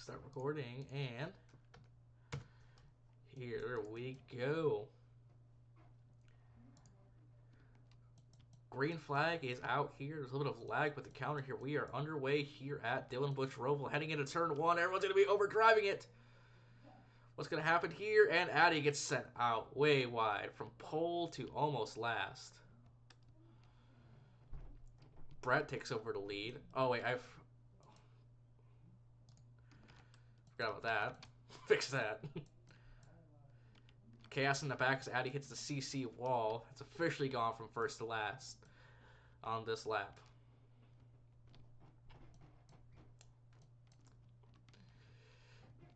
Start recording, and here we go. Green flag is out here. There's a little bit of lag with the counter here. We are underway here at Dylanbusch Roval, heading into turn one. Everyone's going to be overdriving it. What's going to happen here? And Addy gets sent out way wide from pole to almost last. Brett takes over the lead. Oh, wait, I forgot about that. Fix that. Chaos in the back as Addy hits the CC wall. It's officially gone from first to last on this lap.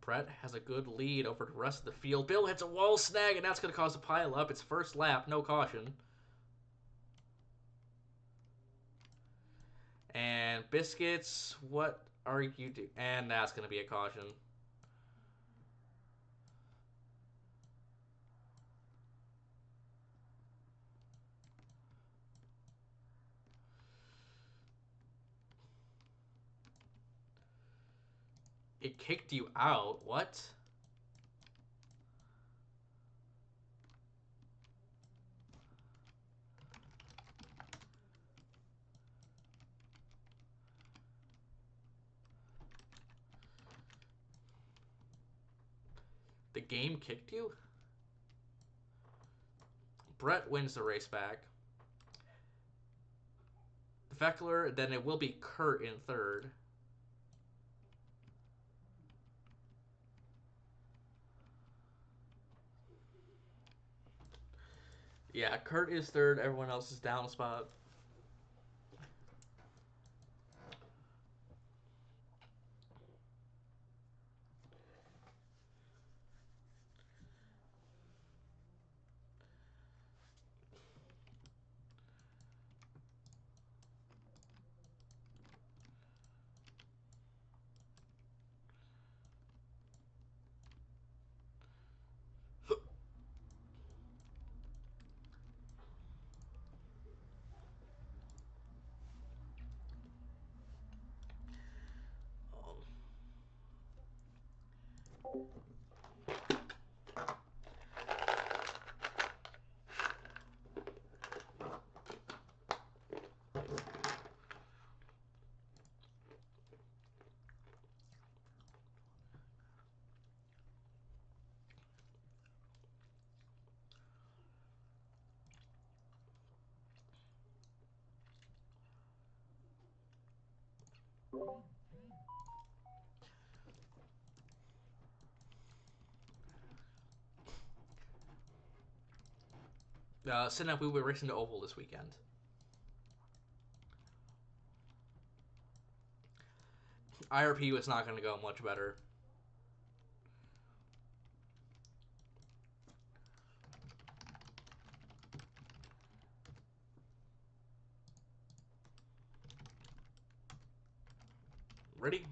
Brett has a good lead over the rest of the field. Bill hits a wall snag, and that's going to cause a pile up. It's first lap, no caution. And Biscuits, what are you doing? And that's going to be a caution. It kicked you out. What? The game kicked you? Brett wins the race back. Veckler, then it will be Kurt in third. Yeah, Kurt is third. Everyone else is down a spot. Sitting up, we were racing to Oval this weekend. IRP was not going to go much better. Ready?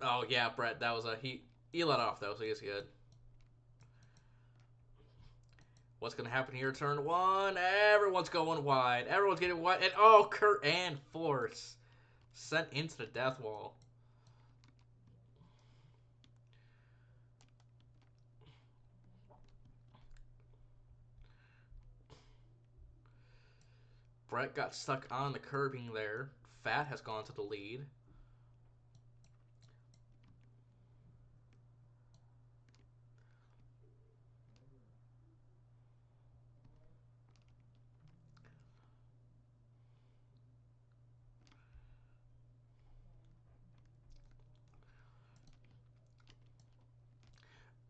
Oh, yeah, Brett, that was a... He let off, though, so he's good. What's going to happen here? Turn one. Everyone's going wide. Everyone's getting wide. And, oh, Kurt and Force sent into the death wall. Brett got stuck on the curbing there. Fat has gone to the lead.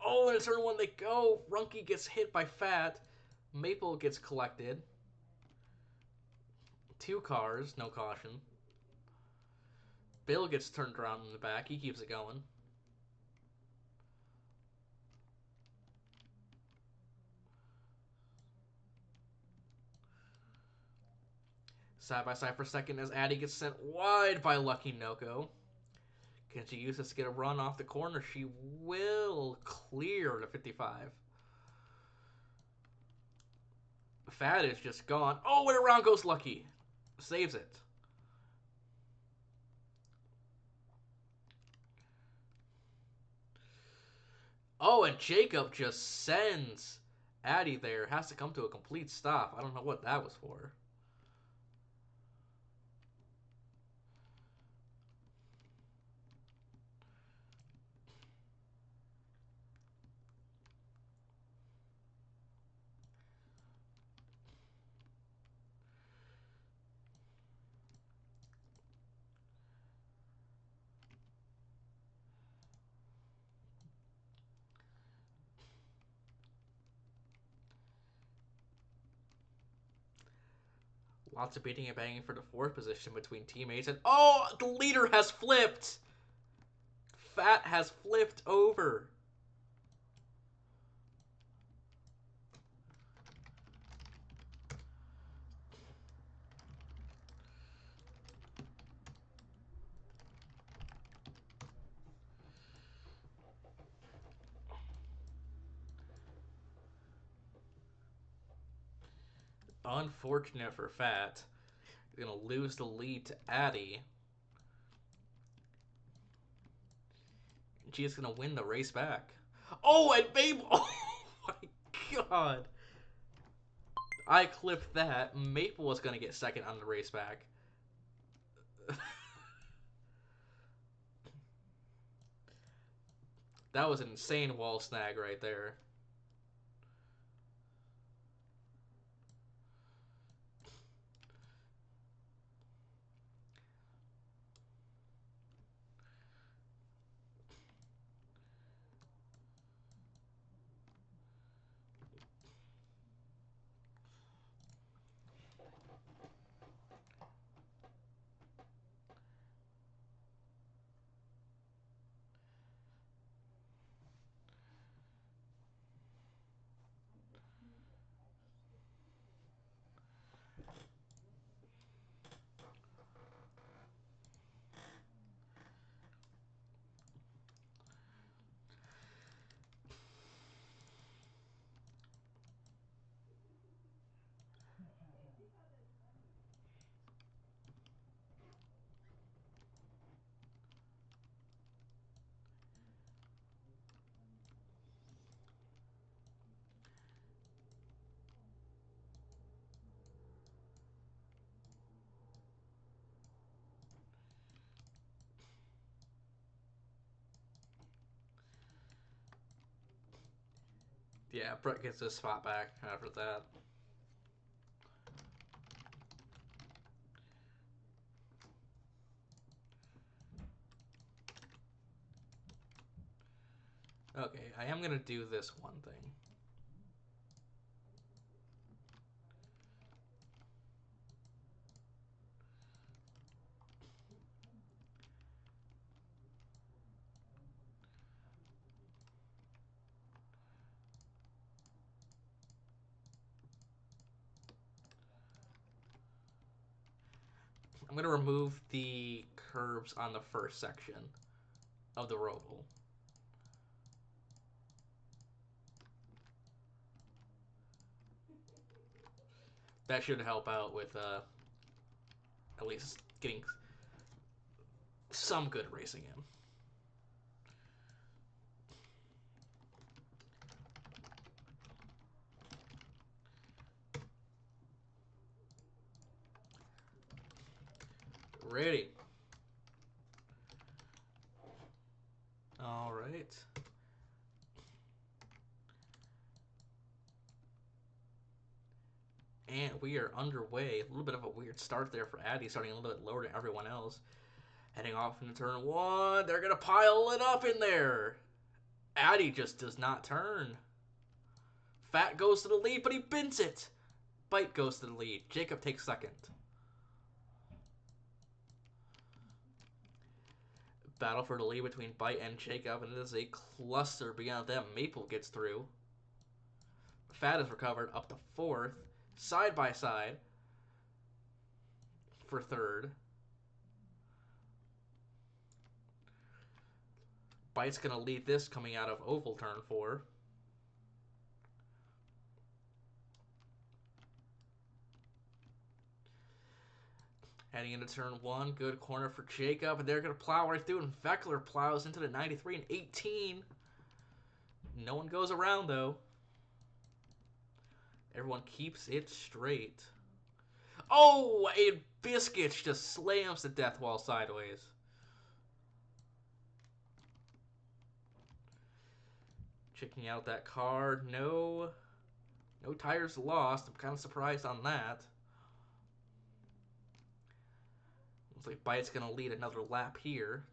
Oh, and turn one they go. Runky gets hit by Fat. Maple gets collected. 2 cars, no caution. Bill gets turned around in the back. He keeps it going. Side by side for second as Addy gets sent wide by Lucky Noko. Can she use this to get a run off the corner? She will clear the 55. Fat is just gone. Oh, and around goes Lucky. Saves it. Oh, and Jacob just sends Addy there. Has to come to a complete stop. I don't know what that was for. Lots of beating and banging for the fourth position between teammates. And oh, the leader has flipped. Fat has flipped over. Unfortunate for Fat. He's going to lose the lead to Addy. She's going to win the race back. Oh, and Mabel. Oh, my God. I clipped that. Maple was going to get second on the race back. That was an insane wall snag right there. Yeah, Brett gets his spot back after that. Okay, I am going to do this one thing. I'm going to remove the curves on the first section of the Roval. That should help out with at least getting some good racing in. Ready. All right. And we are underway. A little bit of a weird start there for Addy, starting a little bit lower than everyone else. Heading off into turn one. They're going to pile it up in there. Addy just does not turn. Fat goes to the lead, but he bends it. Bite goes to the lead. Jacob takes second. Battle for the lead between Bite and Jacob, and it is a cluster beyond them. Maple gets through. Fat is recovered up to fourth. Side by side for third. Bite's going to lead this coming out of oval turn 4. Heading into turn one, good corner for Jacob, and they're going to plow right through, and Veckler plows into the 93 and 18. No one goes around, though. Everyone keeps it straight. Oh, and Biscuits just slams the death wall sideways. Checking out that card. No tires lost. I'm kind of surprised on that. Looks like Bite's going to lead another lap here.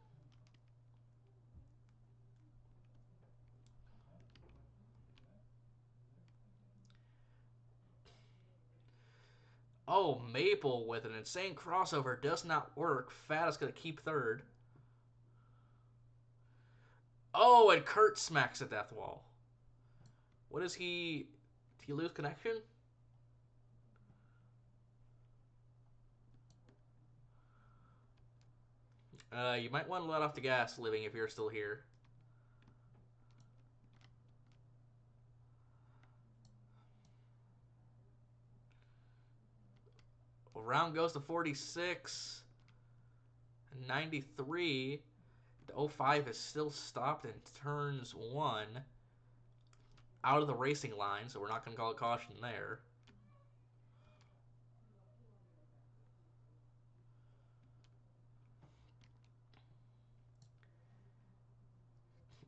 Oh, Maple with an insane crossover does not work. Fat is going to keep third. Oh, and Kurt smacks the death wall. What is he? Did he lose connection? You might want to let off the gas, Living, if you're still here. Well, round goes to 46. 93. The 05 is still stopped in turns 1. Out of the racing line, so we're not going to call it caution there.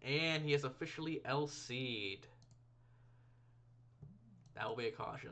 And he is officially LC'd. That will be a caution.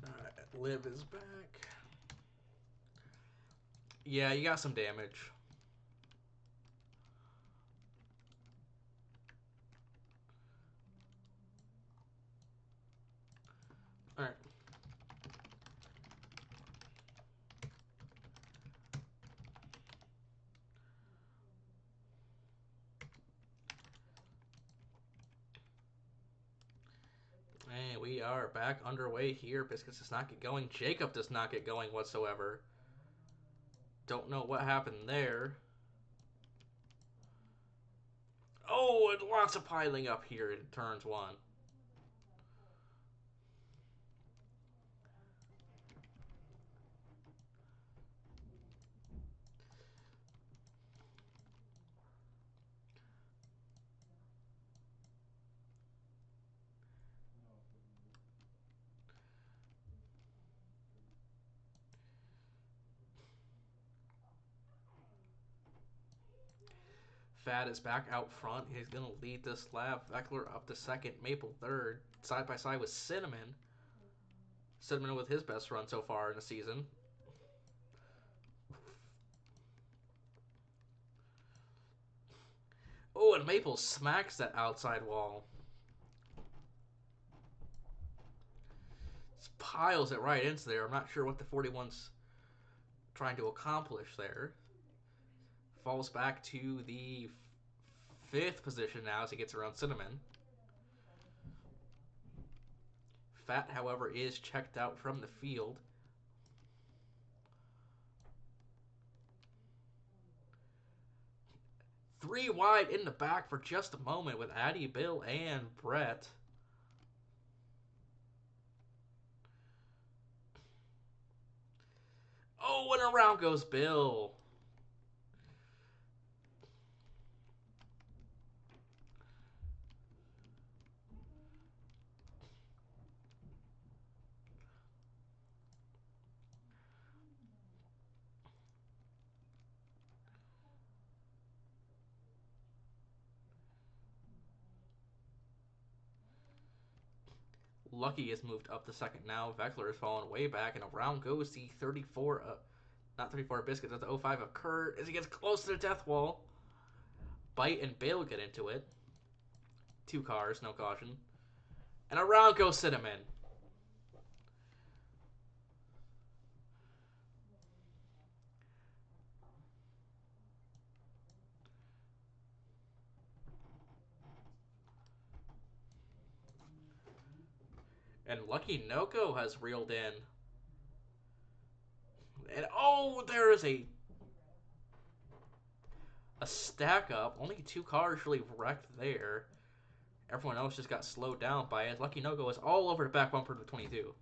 Alright, Liv is back. Yeah, you got some damage. Alright. And we are back underway here. Biscuits does not get going. Jacob does not get going whatsoever. Don't know what happened there. Oh, and lots of piling up here in turns 1. Fat is back out front. He's going to lead this lap. Veckler up to second. Maple third. Side by side with Cinnamon. Cinnamon with his best run so far in the season. Oh, and Maple smacks that outside wall. Just piles it right into there. I'm not sure what the 41's trying to accomplish there. Falls back to the fifth position now as he gets around Cinnamon. Fat, however, is checked out from the field. Three wide in the back for just a moment with Addy, Bill, and Brett. Oh, and around goes Bill. Lucky has moved up to second now. Veckler is falling way back, and around goes the 34, not 34 Biscuits, that's the 05 of Kurt as he gets close to the death wall. Bite and Bale get into it. Two cars, no caution. And around goes Cinnamon. And Lucky Noko has reeled in. And oh, there is a stack up. Only two cars really wrecked there. Everyone else just got slowed down by it. Lucky No-Go is all over the back bumper of the 22.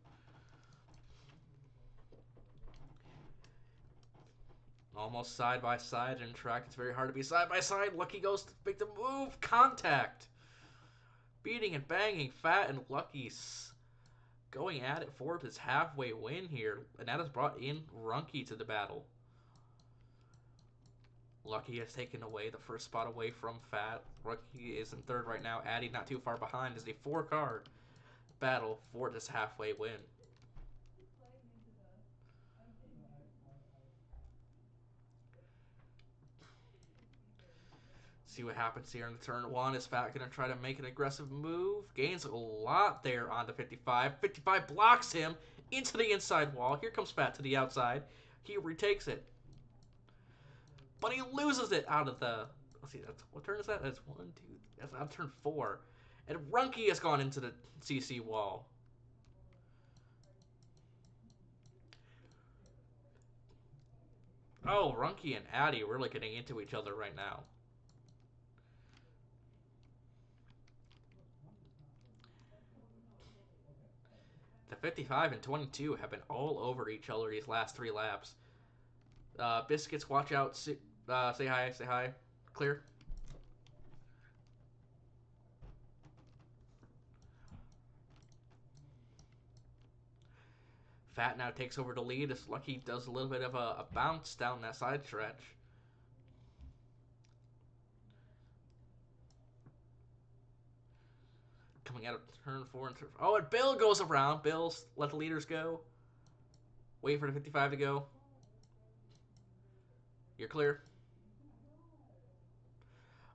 Almost side by side in track. It's very hard to be side by side. Lucky goes to make the move. Contact. Beating and banging. Fat and Lucky's going at it for his halfway win here. And that has brought in Runke to the battle. Lucky has taken away the first spot away from Fat. Runke is in third right now. Addy not too far behind is a four-car battle for this halfway win. See what happens here in the turn one. Is Fat going to try to make an aggressive move? Gains a lot there on the 55. 55 blocks him into the inside wall. Here comes Fat to the outside. He retakes it. But he loses it out of the... Let's see, that's, what turn is that? That's 1, 2... That's on turn 4. And Runke has gone into the CC wall. Oh, Runke and Addy are really getting into each other right now. The 55 and 22 have been all over each other these last 3 laps. Biscuits, watch out. Say hi, say hi. Clear. Fat now takes over the lead as Lucky does a little bit of a bounce down that side stretch. Coming out of turn 4 and turn... Oh, and Bill goes around. Bill's let the leaders go. Wait for the 55 to go. You're clear.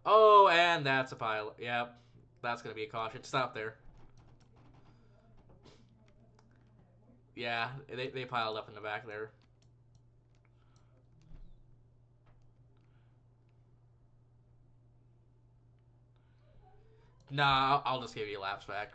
Oh, and that's a pile. Yep. That's going to be a caution. Stop there. Yeah, they piled up in the back there. Nah, I'll just give you laps back.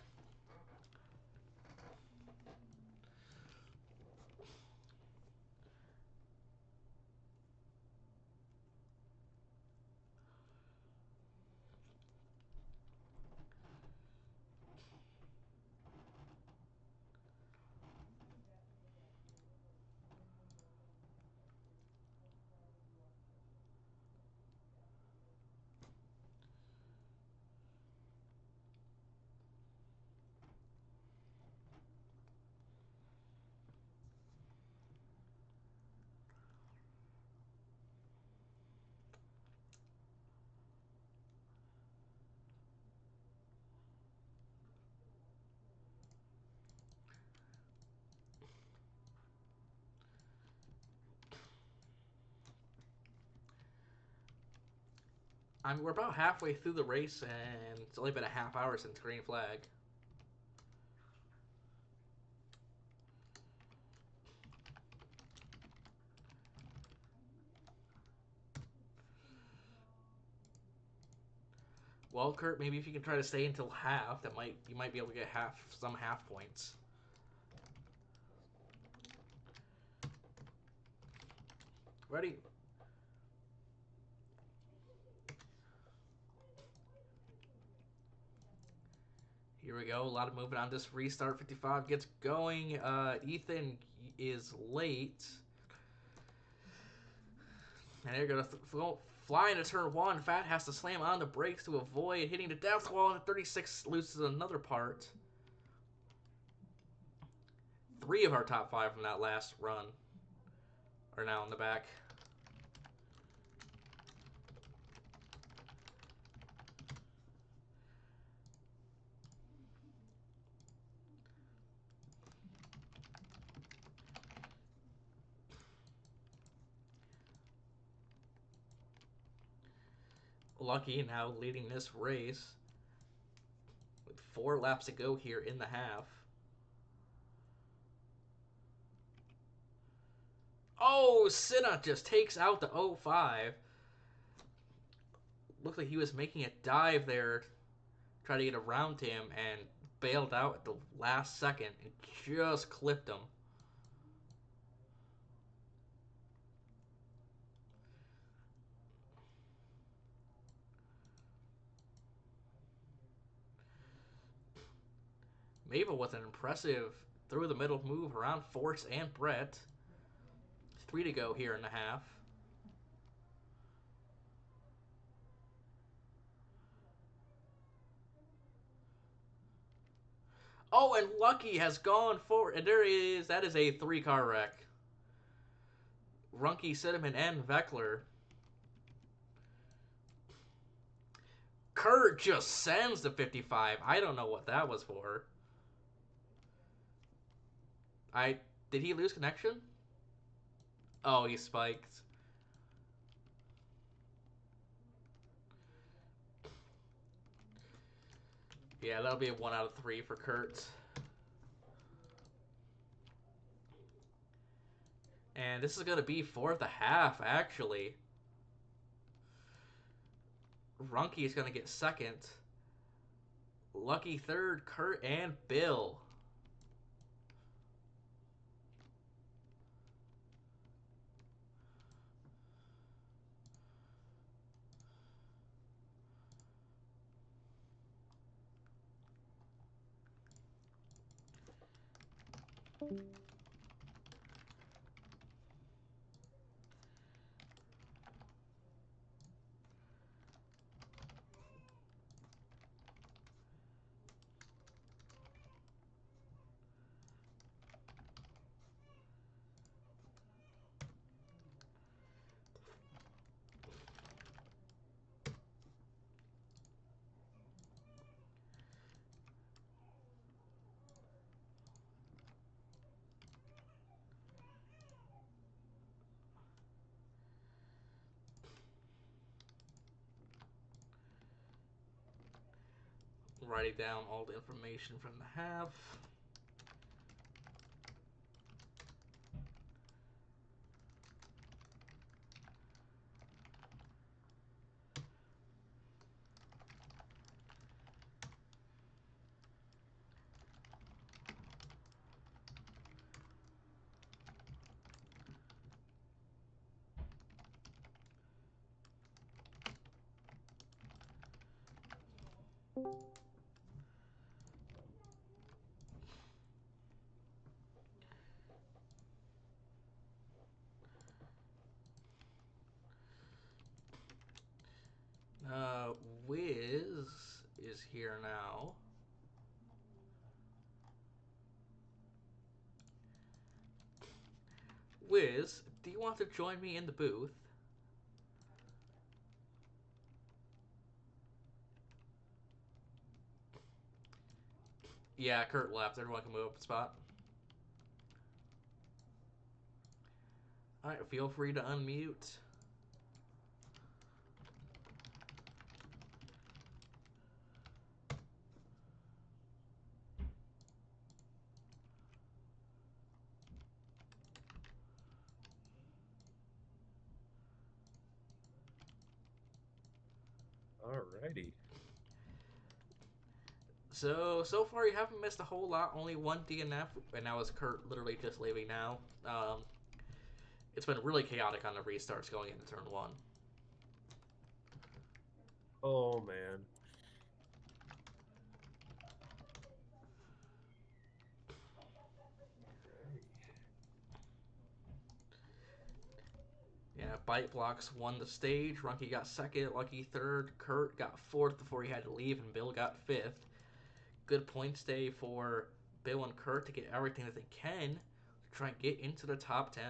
we're about halfway through the race, and it's only been a half hour since green flag. Well, Kurt, maybe if you can try to stay until half, you might be able to get some half points. Ready? Here we go. A lot of movement on this restart. 55 gets going. Ethan is late. And they're going to fly into turn one. Fat has to slam on the brakes to avoid hitting the depth wall. And 36 loses another part. 3 of our top 5 from that last run are now in the back. Lucky now leading this race with 4 laps to go here in the half. Oh, Senna just takes out the 05. Looked like he was making a dive there, try to get around him, and bailed out at the last second and just clipped him. Mabel with an impressive through the middle move around Force and Brett. 3 to go here in the half. Oh, and Lucky has gone forward. And that is a 3-car wreck. Runke, Cinnamon, and Veckler. Kurt just sends the 55. I don't know what that was for. Did he lose connection? Oh, he spiked. Yeah, that'll be a 1 out of 3 for Kurt. And this is going to be for the half, actually. Runke is going to get second. Lucky third, Kurt and Bill. Writing down all the information from the half. Wiz is here now. Wiz, do you want to join me in the booth? Yeah, Kurt left. Everyone can move up a spot. Alright, feel free to unmute. Alrighty. So far you haven't missed a whole lot. Only one DNF, and now is Kurt literally just leaving now. It's been really chaotic on the restarts going into turn one. Oh man. Yeah, Bite Blocks won the stage. Runky got second, Lucky third, Kurt got fourth before he had to leave, and Bill got fifth. Good points day for Bill and Kurt to get everything that they can to try and get into the top 10.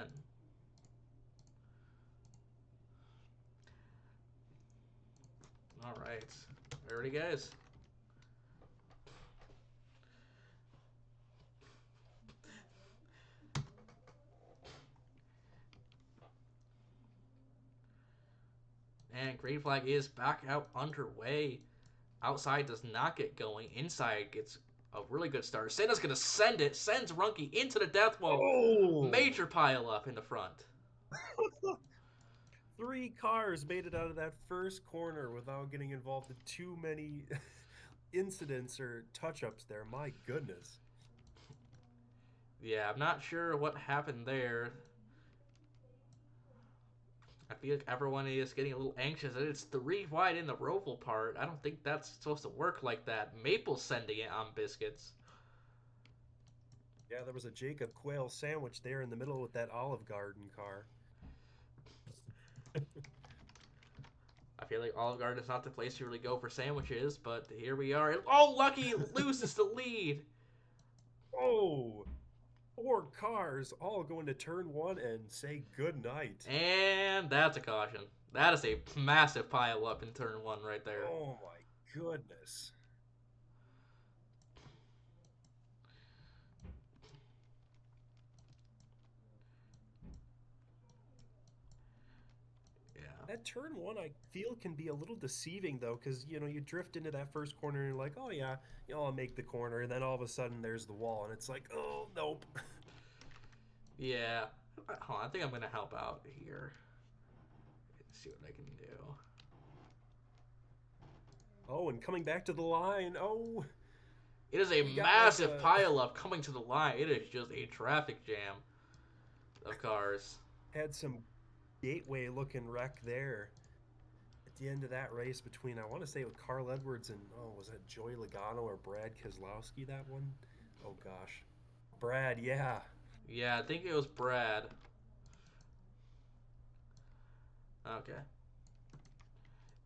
All right, ready, guys? And green flag is back out underway. Outside does not get going. Inside gets a really good start. Santa's going to send it. Sends Runky into the death wall. Oh! Major pile up in the front. Three cars made it out of that first corner without getting involved in too many incidents or touch-ups there. My goodness. Yeah, I'm not sure what happened there. I feel like everyone is getting a little anxious. It's three wide in the Roval part. I don't think that's supposed to work like that. Maple's sending it on biscuits. Yeah, there was a Jacob Quail sandwich there in the middle with that Olive Garden car. I feel like Olive Garden is not the place to really go for sandwiches, but here we are. Oh, Lucky loses the lead. Oh! Four cars all going to turn one and say good night. And that's a caution. That is a massive pile up in turn one right there. Oh my goodness. Yeah. That turn one, I feel, can be a little deceiving though, because you drift into that first corner and you're like, oh yeah, I'll make the corner, and then all of a sudden there's the wall, and it's like, oh nope. Yeah. Hold on, I think I'm going to help out here. Let's see what I can do. Oh, and coming back to the line. Oh, It is a we got like massive a pileup coming to the line. It is just a traffic jam of cars. had some gateway looking wreck there at the end of that race between, I want to say, with Carl Edwards and, oh, was that Joey Logano or Brad Keselowski, that one? Oh gosh, Brad, yeah. Yeah, I think it was Brad. Okay.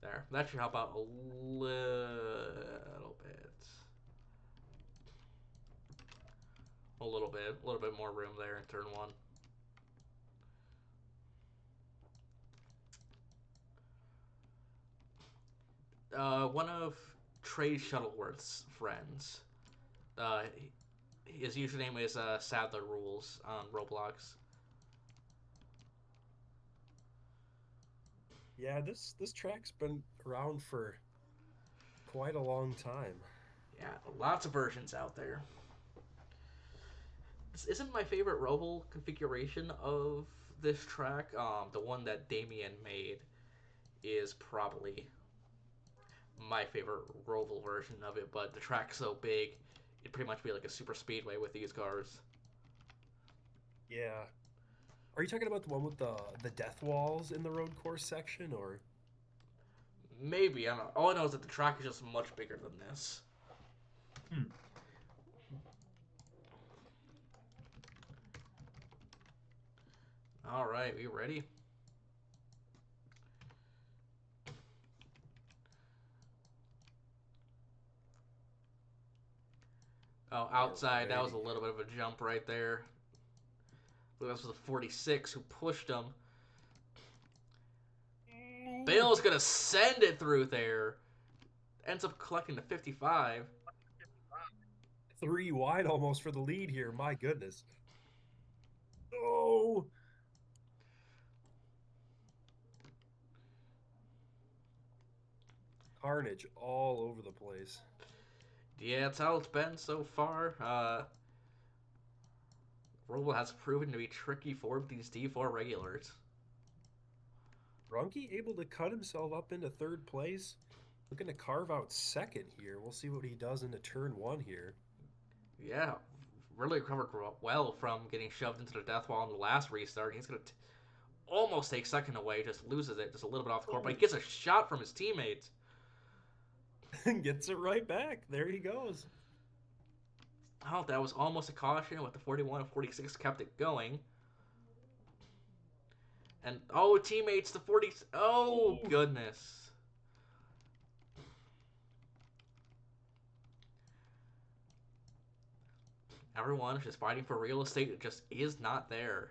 There. That should help out a little bit. A little bit. A little bit more room there in turn one. One of Trey Shuttleworth's friends. Uh, his username is Sadler Rules on Roblox. Yeah, this track's been around for quite a long time. Yeah, lots of versions out there. This isn't my favorite Roval configuration of this track. The one that Damien made is probably my favorite Roval version of it, but the track's so big, it'd pretty much be like a super speedway with these cars. Yeah. Are you talking about the one with the death walls in the road course section, or? Maybe, I don't know. All I know is that the track is just much bigger than this. Hmm. All right, we ready? Oh, We're outside, that was a ready. little bit of a jump right there. This was a 46 who pushed him. Ooh. Bale's gonna send it through there. Ends up collecting the 55. Three wide almost for the lead here. My goodness. Oh, carnage all over the place. Yeah, that's how it's been so far. Roval has proven to be tricky for these D4 regulars. Runke able to cut himself up into third place. Looking to carve out second here. We'll see what he does into turn one here. Yeah, really recovered well from getting shoved into the death wall in the last restart. He's going to almost take second away, just loses it just a little bit off the court, but he gets a shot from his teammates. Gets it right back. There he goes. Oh, that was almost a caution, with the 41 and 46 kept it going. And, oh, teammates, the 40... Oh, Ooh. goodness. Everyone is just fighting for real estate. It just is not there.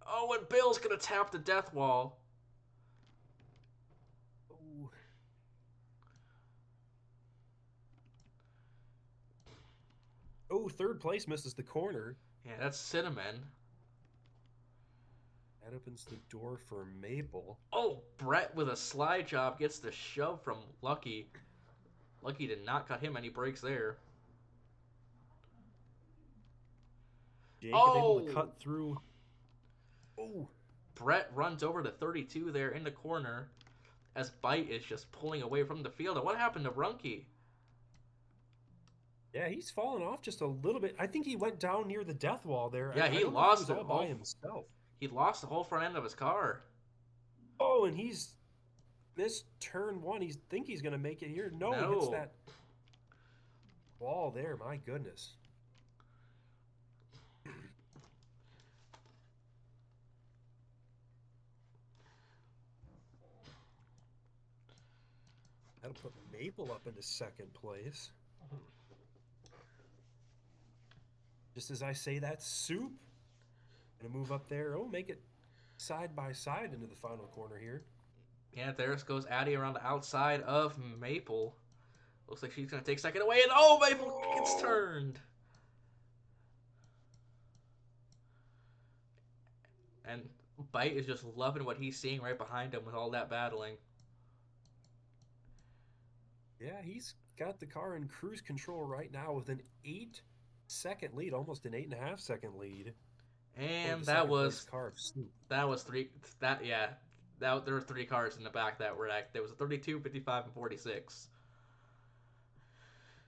Oh, and Bill's going to tap the death wall. Ooh. Oh, third place misses the corner. Yeah, that's Cinnamon. That opens the door for Maple. Oh, Brett with a slide job gets the shove from Lucky. Lucky did not cut him any breaks there. Jacob able to Oh! cut through. Oh! Brett runs over to 32 there in the corner as Bite is just pulling away from the field. And what happened to Runke? Yeah, he's fallen off just a little bit. I think he went down near the death wall there. Yeah, I he don't know if he lost was it all by all. himself. He lost the whole front end of his car. Oh, and he's missed turn one. Think he's going to make it here. No, he hits No. that wall there. My goodness. That'll put Maple up into second place. Just as I say that, Soup gonna move up there. Oh, make it side by side into the final corner here. Yeah, there goes Addie around the outside of Maple. Looks like she's going to take second away, and oh, Maple gets turned. And Bite is just loving what he's seeing right behind him with all that battling. Yeah, he's got the car in cruise control right now with an 8-second lead, almost an 8.5-second lead. And that was car of Soup. three. There were three cars in the back that were act. There was a 32, 55, and 46.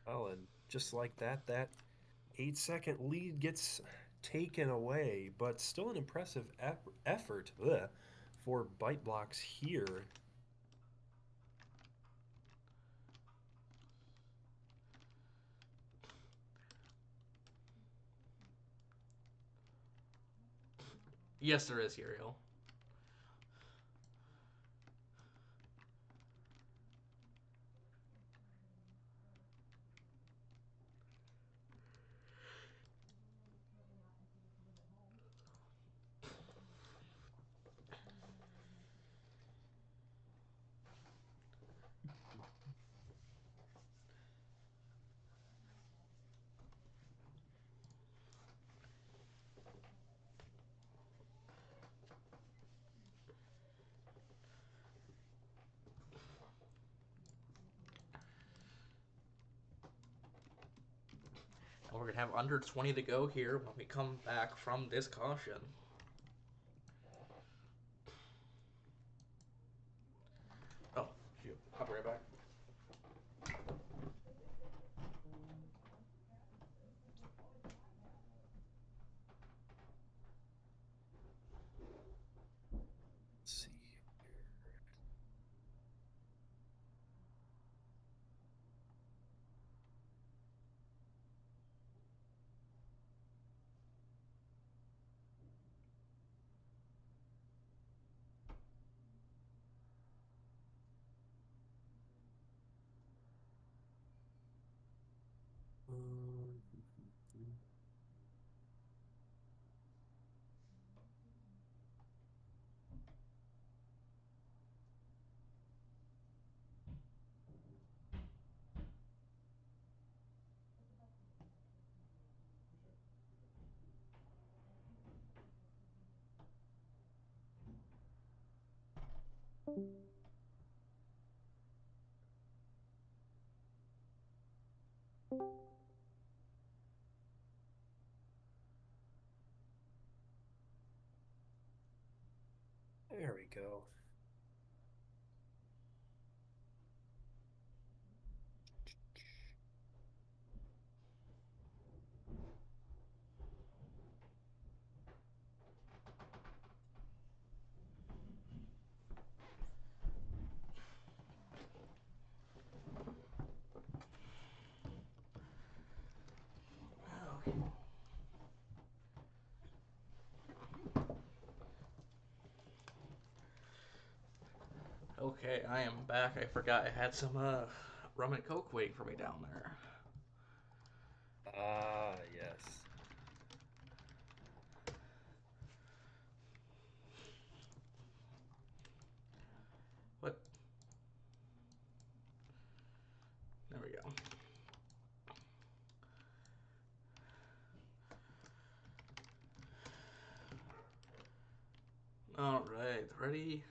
Well, and just like that, that 8-second lead gets taken away, but still an impressive effort for Bite Blocks here. Yes, there is, Uriel. And we're going to have under 20 to go here when we come back from this caution. Oh, shoot. I'll be right back. Let's see. There we go. Okay, I am back. I forgot I had some rum and coke waiting for me down there. Ah, yes. What? There we go. All right, ready?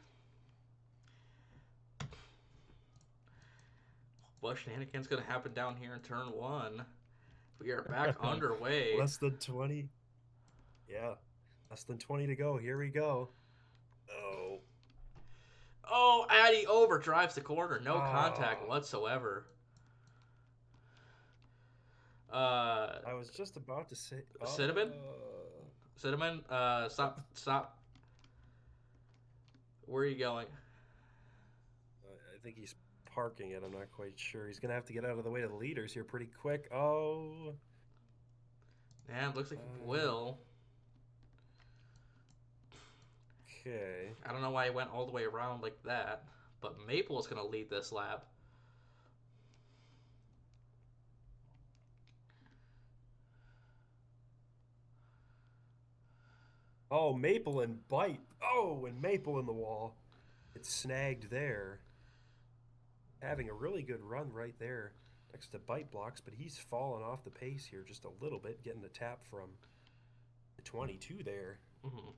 What shenanigans gonna happen down here in turn one? We are back underway. Less than 20. Yeah. Less than 20 to go. Here we go. Oh. Oh, Addy overdrives the corner. No contact Ah. whatsoever. Uh, I was just about to say. Cinnamon? Cinnamon, stop. Where are you going? I think he's parking it. I'm not quite sure. He's going to have to get out of the way of the leaders here pretty quick. Oh. Yeah, it looks like he will. Okay. I don't know why he went all the way around like that, but Maple is going to lead this lap. Oh, Maple and Bite. Oh, and Maple in the wall. It's snagged there. Having a really good run right there next to Bite blocks, but he's fallen off the pace here just a little bit, getting the tap from the 22 there. Mm-hmm.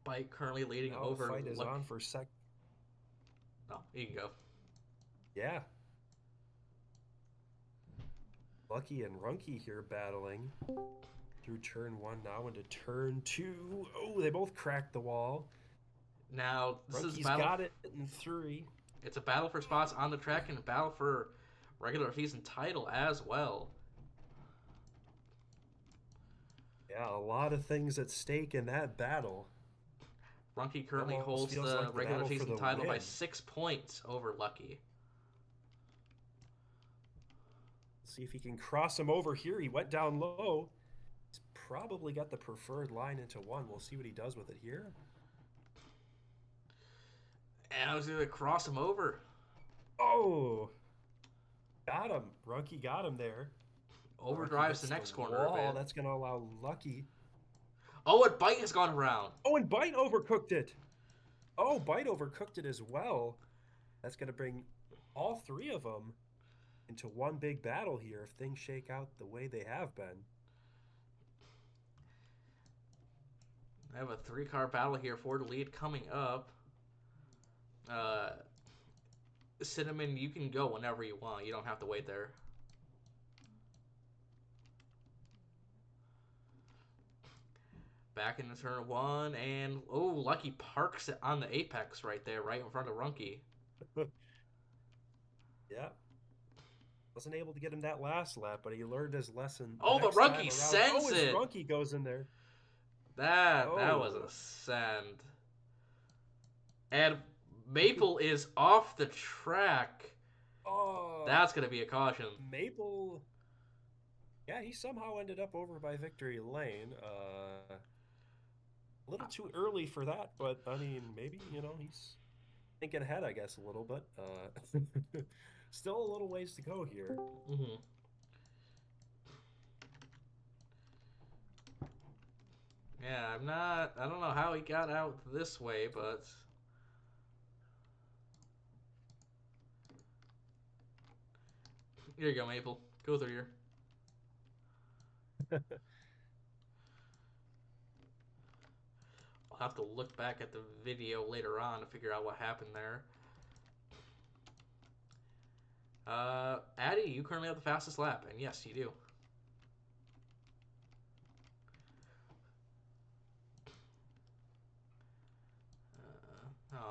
Bite currently leading Now the over fight is Luck. on for sec. Oh, you can go. Yeah. Lucky and Runky here battling through turn one, now into turn two. Oh, they both cracked the wall. Now this is Runky's battle. got it in three. It's a battle for spots on the track and a battle for regular season title as well. Yeah, a lot of things at stake in that battle. Runky currently Almost holds feels the like the regular battle for season the title by win. 6 points over Lucky. See if he can cross him over here. He went down low. He's probably got the preferred line into one. We'll see what he does with it here. And I was going to cross him over. Oh, got him. Runky got him there. Overdrives the next corner a bit. That's going to allow Lucky. Oh, and Bite has gone around. Oh, and Bite overcooked it. Oh, Bite overcooked it as well. That's going to bring all three of them into one big battle here if things shake out the way they have been. I have a 3-car battle here for the lead coming up. Cinnamon, you can go whenever you want. You don't have to wait there. Back into turn one, and oh, Lucky parks it on the apex right there, right in front of Runky. Yeah. Wasn't able to get him that last lap, but he learned his lesson. Oh, but Runky sends it. Runky goes in there. That was a send. And Maple is off the track. Oh, That's gonna be a caution. Maple. Yeah, he somehow ended up over by Victory Lane. A little too early for that, but I mean, maybe he's thinking ahead, I guess, a little bit. Still a little ways to go here. Mm-hmm. Yeah, I don't know how he got out this way, but here you go, Maple. Go through here. I'll have to look back at the video later on to figure out what happened there. Addy, you currently have the fastest lap, and yes, you do.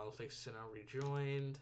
Looks like Sinnoh rejoined.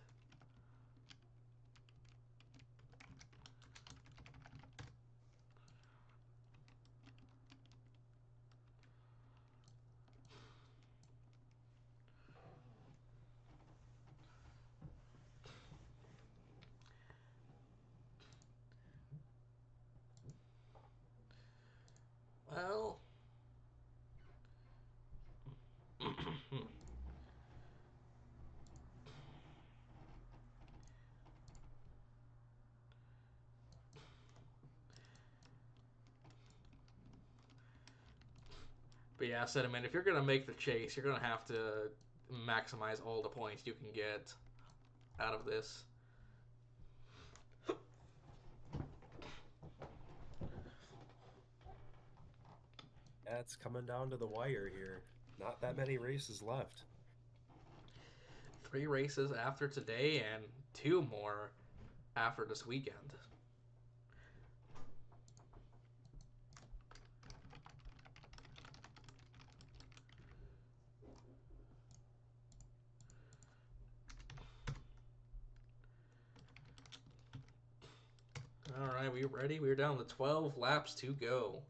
But yeah, Cinnamon, if you're going to make the chase, you're going to have to maximize all the points you can get out of this. Yeah, it's coming down to the wire here. Not that many races left. 3 races after today and 2 more after this weekend. All right, we ready? We're down to 12 laps to go.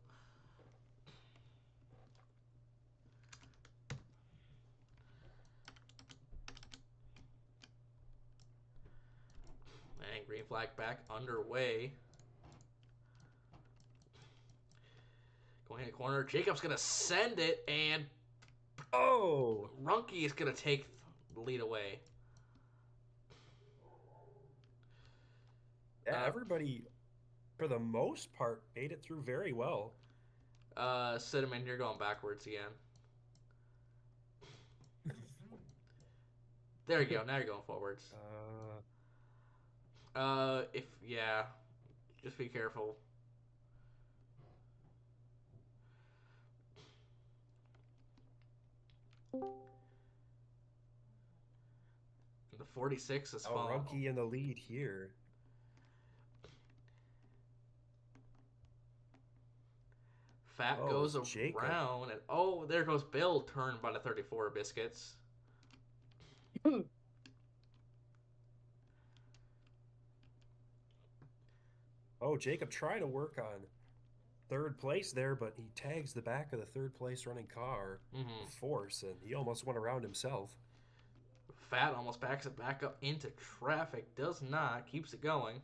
And green flag back underway. Going in the corner. Jacob's going to send it, and Oh! Runke is going to take the lead away. Yeah, everybody, for the most part, made it through very well. Cinnamon, you're going backwards again. There you go. Now you're going forwards. Yeah, just be careful. The 46 is falling. Runke in the lead here. Fat goes Jacob. around, and there goes Bill, turned by the 34 biscuits. Jacob trying to work on third place there, but he tags the back of the third place running car with force, and he almost went around himself. Fat almost backs it back up into traffic. Does not. Keeps it going.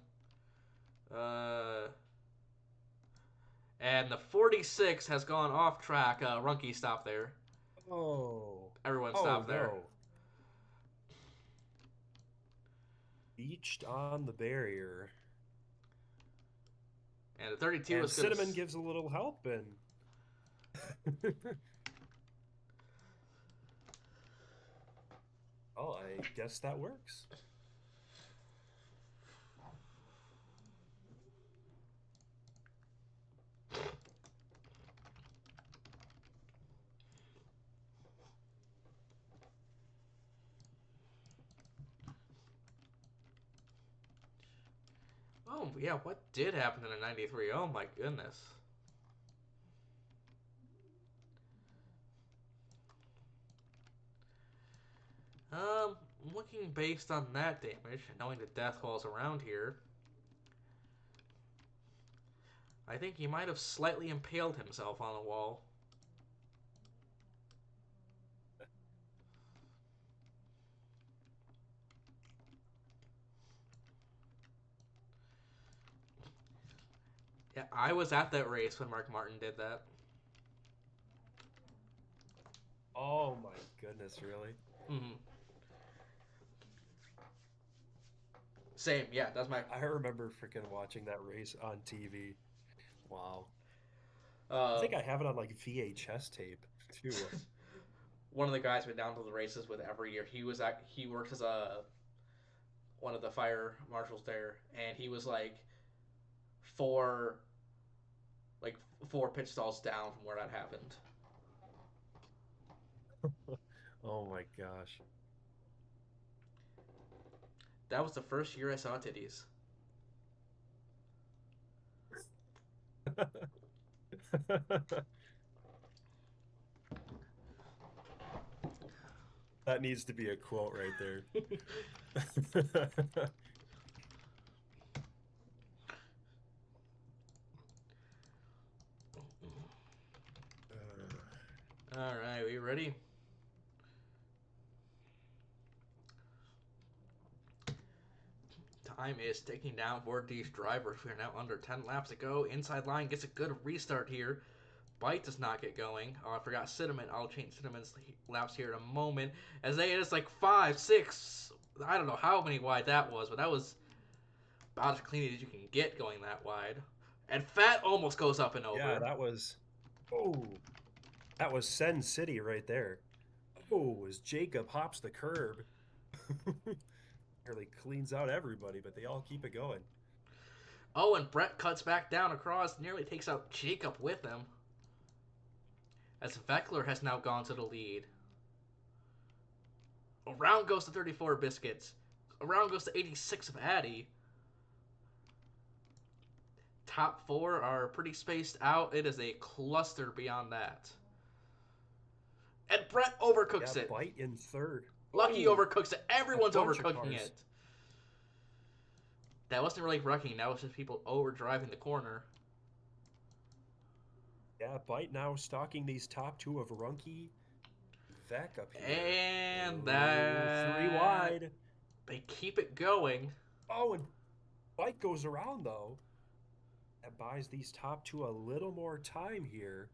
And the 46 has gone off track. Runke stopped there. Everyone stopped there. Beached on the barrier. And the 32 and is Cinnamon gives a little help, and I guess that works. Oh, yeah, what did happen in the 93? Oh, my goodness. Looking based on that damage, and knowing the death walls around here, I think he might have slightly impaled himself on a wall. Yeah, I was at that race when Mark Martin did that. Oh my goodness, really? Mm-hmm. Same, yeah, that's my... I remember freaking watching that race on TV. Wow. I think I have it on like VHS tape too. One of the guys went down to the races with every year. He works as one of the fire marshals there, and he was like four pitch stalls down from where that happened. Oh my gosh. That was the first year I saw titties. That needs to be a quote right there. All right, we ready? Time is ticking down for these drivers. We are now under 10 laps to go. Inside line gets a good restart here. Bite does not get going. Oh, I forgot Cinnamon. I'll change Cinnamon's laps here in a moment. As they is like 5, 6. I don't know how many wide that was, but that was about as clean as you can get going that wide. And Fat almost goes up and over. Yeah, that was... Oh. That was Sen City right there. Oh, as Jacob hops the curb. Nearly cleans out everybody, but they all keep it going. Oh, and Brett cuts back down across, nearly takes out Jacob with him. As Veckler has now gone to the lead. Around goes to 34 Biscuits. Around goes to 86 of Addy. Top four are pretty spaced out. It is a cluster beyond that. And Brett Yeah, overcooks it. Bite in third. Lucky Oh, overcooks it. a Everyone's bunch of overcooking cars. it. That wasn't really wrecking. That was just people overdriving the corner. Yeah, Bite now stalking these top two of Runke. Vec up here. And Oh, three that... wide. They keep it going. Oh, and Bite goes around though. That buys these top two a little more time here.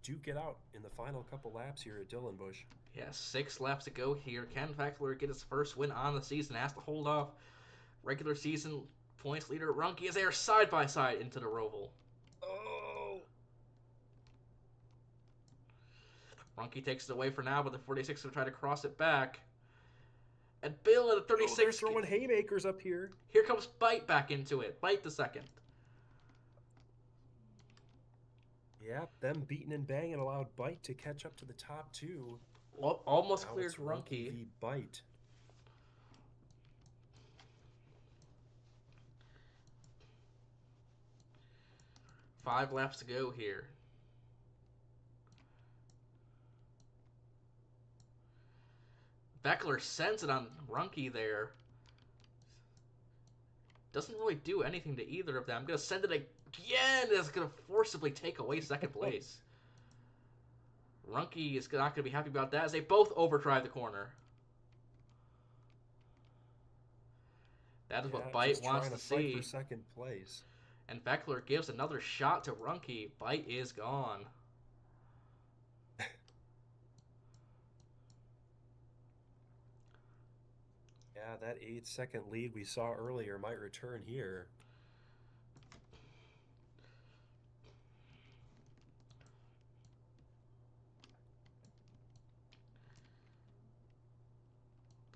Duke it out in the final couple laps here at Dylanbusch. Yeah, 6 laps to go here. Can Veckler get his first win on the season? Has to hold off regular season points leader Runke as they are side by side into the Roval. Oh, Runke takes it away for now, but the 46 will try to cross it back. And Bill at the oh, they're 36. throwing haymakers up here. Here comes Bite back into it. Bite the second. Yep, them beating and banging allowed Bite to catch up to the top two. Well, almost Now cleared it's Runke Runke. v. Bite. Five laps to go here. Veckler sends it on Runke there. Doesn't really do anything to either of them. I'm going to send it again. It's going to forcibly take away second place. Runke is not going to be happy about that as they both overdrive the corner. That is what Bite just wants trying to fight see. for second place. And Veckler gives another shot to Runke. Bite is gone. Yeah, that 8-second lead we saw earlier might return here.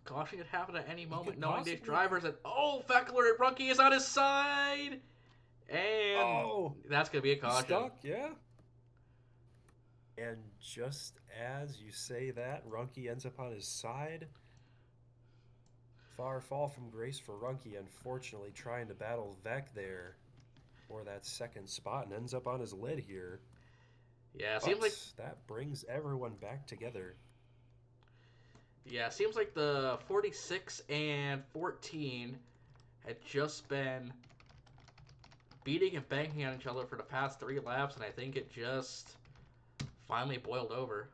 Caution could happen at any moment, could knowing these possibly drivers. And oh, Veckler and Runke is on his side, and Oh, that's gonna be a he's caution. stuck, yeah. And just as you say that, Runke ends up on his side. Far fall from grace for Runke, unfortunately, trying to battle Vec there for that second spot and ends up on his lid here. Yeah, But seems like that brings everyone back together. seems like the 46 and 14 had just been beating and banging on each other for the past 3 laps, and I think it just finally boiled over.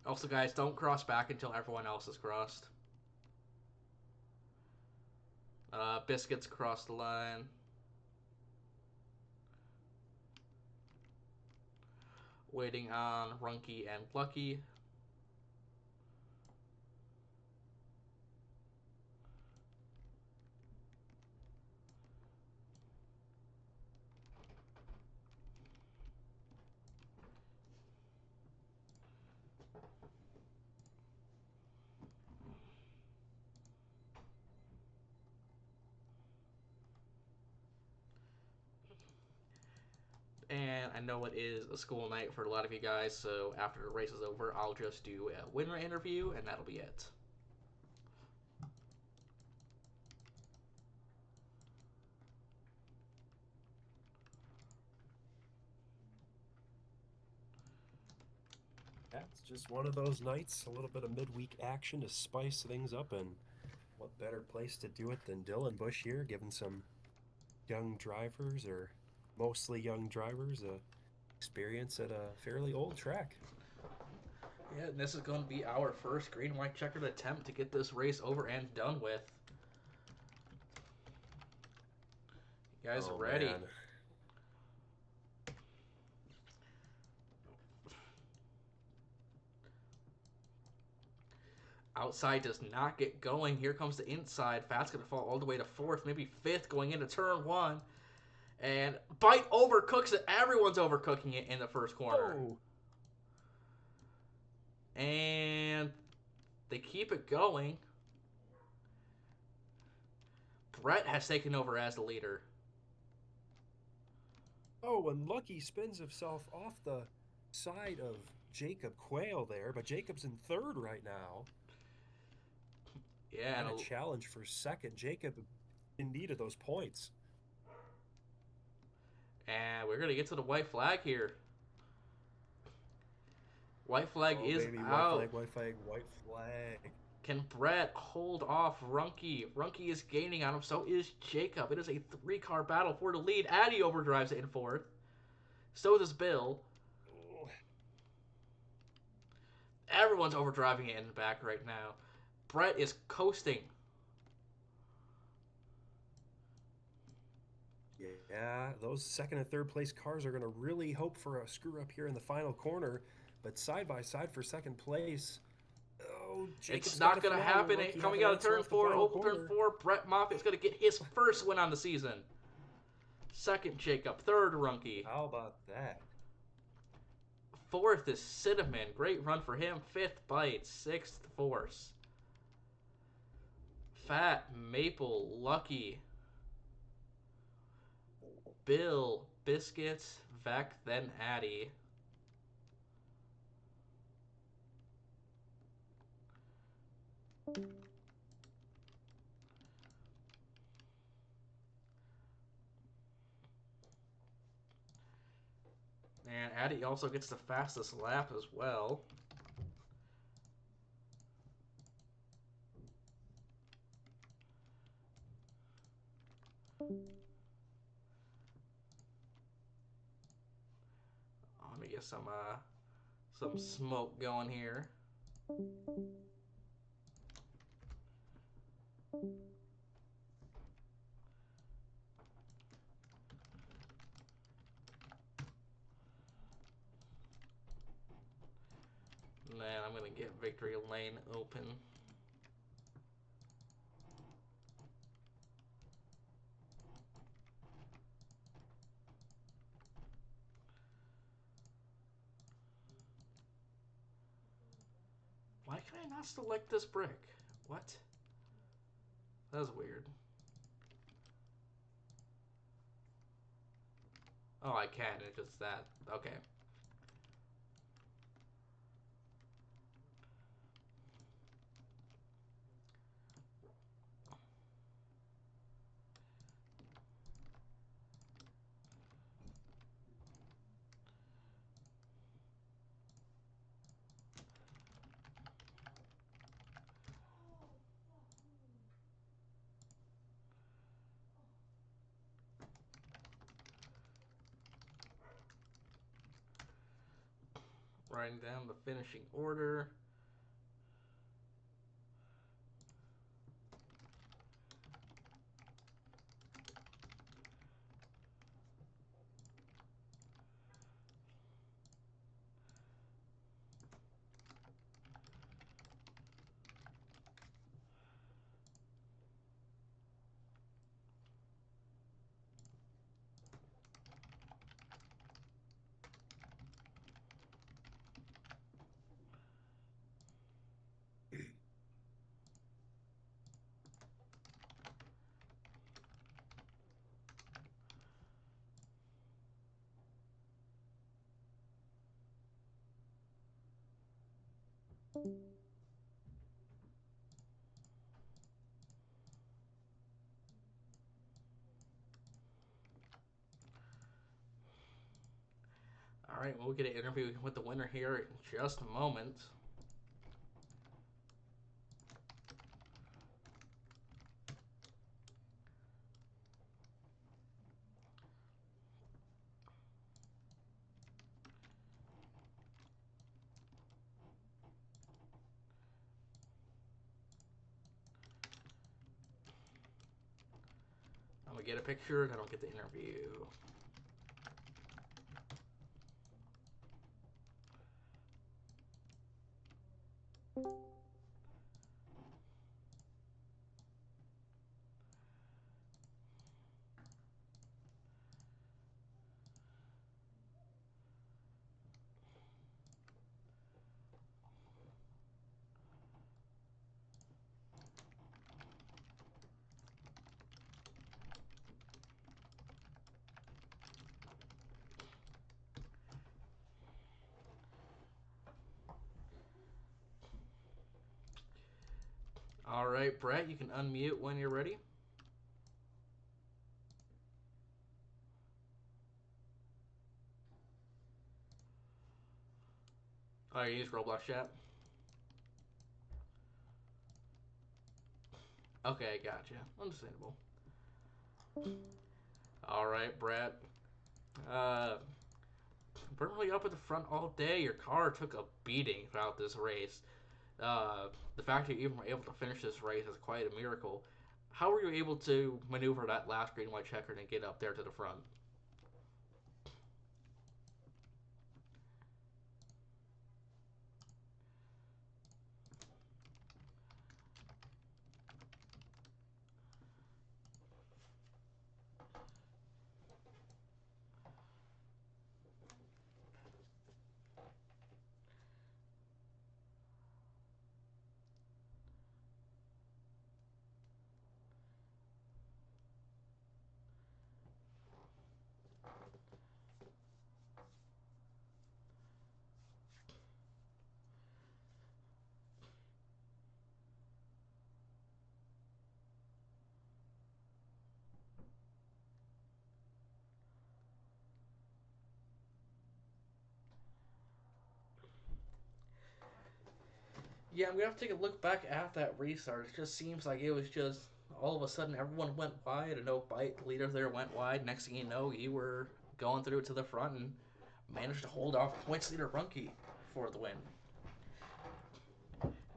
Also, guys, don't cross back until everyone else has crossed. Biscuits crossed the line. Waiting on Runke and Lucky. And I know it is a school night for a lot of you guys, so after the race is over, I'll just do a winner interview, and that'll be it. That's just one of those nights, a little bit of midweek action to spice things up, and what better place to do it than Dylanbusch here, giving some young drivers, or mostly young drivers, experience at a fairly old track. Yeah, and this is going to be our first green white checkered attempt to get this race over and done with. You guys ready? Man. Outside does not get going. Here comes the inside. Fat's going to fall all the way to fourth, maybe fifth going into turn one. And Bite overcooks it. Everyone's overcooking it in the first corner. Oh. And they keep it going. Brett has taken over as the leader. Oh, and Lucky spins himself off the side of Jacob Quayle there, but Jacob's in third right now. Yeah, And a challenge for second. Jacob in need of those points. And we're going to get to the white flag here. White flag is baby, out. White flag, white flag, white flag. Can Brett hold off Runke? Runke is gaining on him, so is Jacob. It is a three-car battle for the lead. Addy overdrives it in fourth. So does Bill. Everyone's overdriving it in the back right now. Brett is coasting. Yeah, those second and third place cars are going to really hope for a screw up here in the final corner. But side by side for second place. Oh, Jacob's it's not going to happen. Coming out of turn four, open turn four, Brett Moffitt's going to get his first win on the season. Second, Jacob. Third, Runke. How about that? Fourth is Cinnamon. Great run for him. Fifth, Bite. Sixth, Force. Fat, Maple, Lucky. Bill, Biscuits, Vec, then Addy. And Addy also gets the fastest lap as well. Let me get some smoke going here. And then I'm going to get Victory Lane open. Why can I not select this brick? What? That was weird. Oh, I can. It's just that. Okay. Writing down the finishing order. All right, we'll get an interview with the winner here in just a moment. I'm gonna get a picture, then I'll get the interview. right, Brett, you can unmute when you're ready. Oh, you use Roblox chat? Okay, gotcha. Understandable. All right, Brett. Uh, been really up at the front all day. Your car took a beating throughout this race. The fact that you even were able to finish this race is quite a miracle. How were you able to maneuver that last green white checker and get up there to the front? Yeah, I'm gonna have to take a look back at that restart. It just seems like it was just all of a sudden everyone went wide and no bite. The leader there went wide. Next thing you know, you were going through to the front and managed to hold off points leader Runke for the win.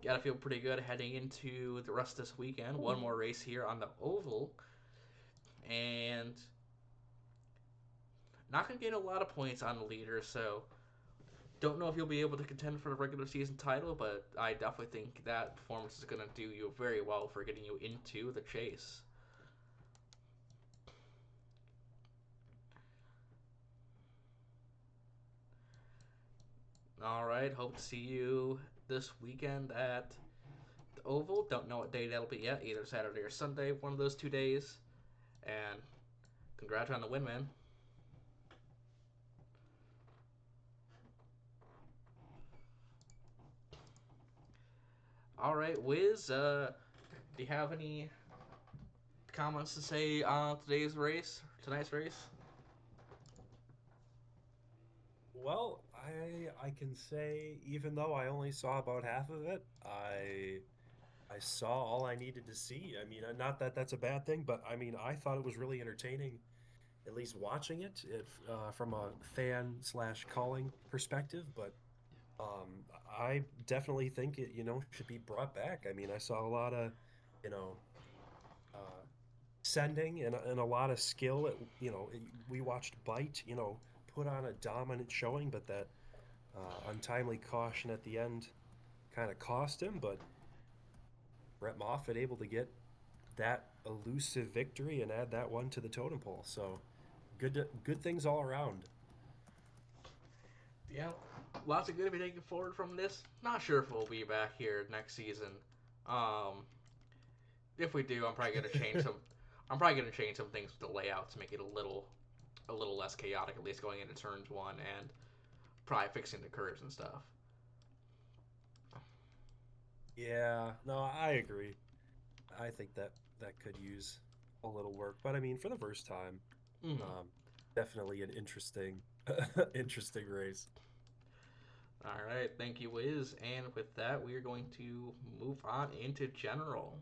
Gotta feel pretty good heading into the rest of this weekend. One more race here on the oval, and not gonna get a lot of points on the leader, so don't know if you'll be able to contend for the regular season title, but I definitely think that performance is going to do you very well for getting you into the chase. All right, hope to see you this weekend at the Oval. Don't know what day that'll be yet, either Saturday or Sunday, one of those 2 days. And congrats on the win, man. All right, Wiz, do you have any comments to say on tonight's race? Well, I can say even though I only saw about half of it, I saw all I needed to see. I mean, not that that's a bad thing, but I mean, I thought it was really entertaining, at least watching it from a fan slash calling perspective. But um, I definitely think it, should be brought back. I mean, I saw a lot of, you know, uh, sending and a lot of skill. We watched Bite, put on a dominant showing, but that untimely caution at the end kind of cost him. But Brett Moffitt able to get that elusive victory and add that one to the totem pole. So good things all around. Yeah, lots of good to be taken forward from this. Not sure if we'll be back here next season. Um, if we do, I'm probably gonna change some. I'm probably gonna change some things with the layout to make it a little less chaotic, at least going into turns one, and probably fixing the curves and stuff. Yeah, no, I agree. I think that could use a little work, but I mean, for the first time, Mm-hmm. um, definitely an interesting, interesting race. All right, thank you, Wiz. And with that, we are going to move on into general.